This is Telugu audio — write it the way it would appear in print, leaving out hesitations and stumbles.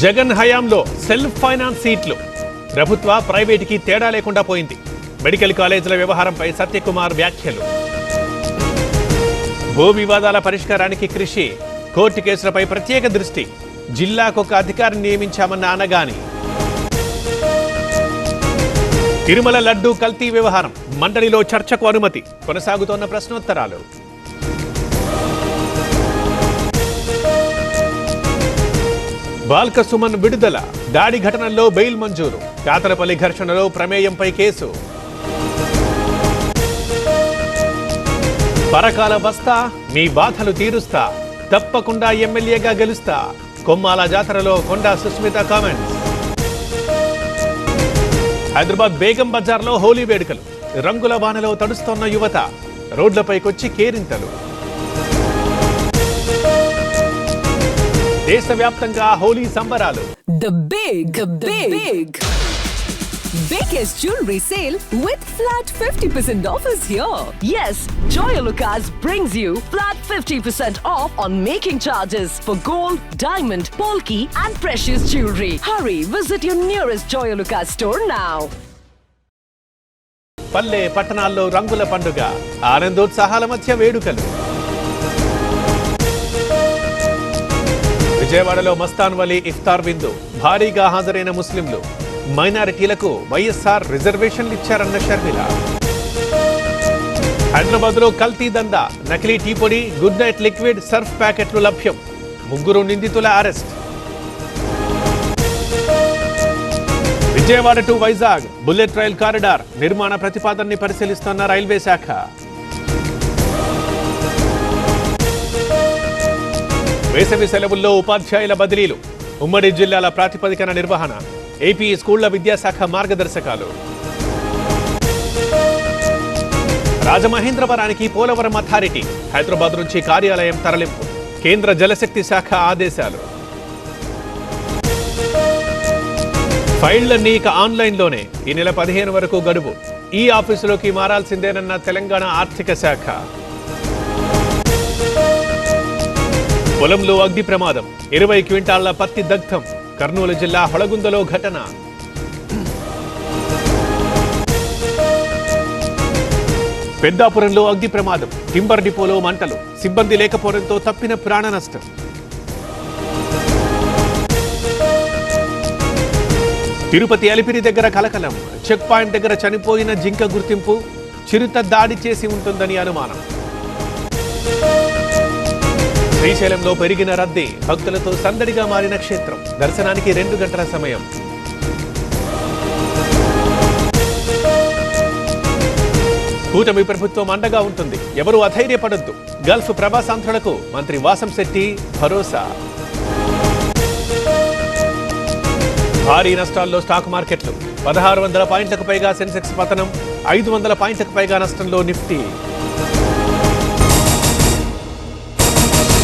జగన్ హయాంలో సెల్ఫ్ ఫైనాన్స్ సీట్లు ప్రభుత్వ ప్రైవేటుకి తేడా లేకుండా పోయింది. మెడికల్ కాలేజీల వ్యవహారంపై సత్యకుమార్ వ్యాఖ్యలు. భూ వివాదాల పరిష్కారానికి కృషి, కోర్టు కేసులపై ప్రత్యేక దృష్టి, జిల్లాకొక అధికారిని నియమించామన్న అనగాని. తిరుమల లడ్డూ కల్తీ వ్యవహారం, మండలిలో చర్చకు అనుమతి, కొనసాగుతోన్న ప్రశ్నోత్తరాలు. బాల్క సుమన్ విడుదల, దాడి ఘటనల్లో బెయిల్ మంజూరు, కాతరపల్లి ఘర్షణలో ప్రమేయంపై కేసు. పరకాల బస్తా, మీ బాధలు తీరుస్తా, తప్పకుండా ఎమ్మెల్యేగా గెలుస్తా, కొమ్మాల జాతరలో కొండా సుస్మిత కామెంట్స్. హైదరాబాద్ బేగం బజార్లో హోలీ వేడుకలు, రంగుల వానలో తడుస్తోన్న యువత, రోడ్లపైకొచ్చి కేరింతలు. దేశవ్యాప్తంగా హోలీ సంబరాలు. The biggest jewelry sale with flat 50% off is here. Yes, Joyalukas brings you flat 50% off on making charges for gold, diamond, polki and precious jewelry. Hurry, visit your nearest Joyalukas store now. పల్లె పట్టణాల్లో రంగుల పండుగ, ఆనందోత్సాహాల మధ్య వేడుకలు. విజయవాడలో మస్తాన్ వలీ ఇఫ్తార్ విందు, భారీగా హాజరైన ముస్లింలు, మైనారిటీలకు వైఎస్ఆర్ రిజర్వేషన్లు ఇచ్చారన్న షర్మిల. హైదరాబాద్లో కల్తీ దందా, నకిలీ టీ పొడి, గుడ్ నైట్ లిక్విడ్, సర్ఫ్ ప్యాకెట్లు లభ్యం, 3 నిందితుల arrest. Vijayawada to Vizag bullet rail corridor నిర్మాణ ప్రతిపాదనని పరిశీలిస్తున్న రైల్వే శాఖ. వేసవి సెలవుల్లో ఉపాధ్యాయుల బదిలీలు, ఉమ్మడి జిల్లాల ప్రాతిపదికన నిర్వహణ, ఏపీ స్కూళ్ల విద్యాశాఖ మార్గదర్శకాలు. రాజమహేంద్రవరానికి పోలవరం అథారిటీ, హైదరాబాద్ నుంచి కార్యాలయం తరలింపు, కేంద్ర జలశక్తి శాఖ ఆదేశాలు. ఫైళ్లన్నీ ఇక ఆన్లైన్లోనే, ఈ నెల 15 వరకు గడువు, ఈ ఆఫీసులోకి మారాల్సిందేనన్న తెలంగాణ ఆర్థిక శాఖ. పొలంలో అగ్ని ప్రమాదం, 20 క్వింటాళ్ల పత్తి దగ్ధం, కర్నూలు జిల్లా హొళగుందలో ఘటన. పెద్దాపురంలో అగ్ని ప్రమాదం, టింబర్ డిపోలో మంటలు, సిబ్బంది లేకపోవడంతో తప్పిన ప్రాణ నష్టం. తిరుపతి అలిపిరి దగ్గర కలకలం, చెక్ పాయింట్ దగ్గర చనిపోయిన జింక గుర్తింపు, చిరుత దాడి చేసి ఉంటుందని అనుమానం. శ్రీశైలంలో పెరిగిన రద్దీ, భక్తులతో సందడిగా మారిన క్షేత్రం, దర్శనానికి 2 గంటల సమయం. కూటమి ప్రభుత్వం అండగా ఉంటుంది, ఎవరూ అధైర్యపడొద్దు, గల్ఫ్ ప్రవాసాంధ్రులకు మంత్రి వాసంశెట్టి భరోసా. భారీ నష్టాల్లో స్టాక్ మార్కెట్లు, 1600 పాయింట్లకు పైగా సెన్సెక్స్ పతనం, 500 పాయింట్లకు పైగా నష్టంలో నిఫ్టీ.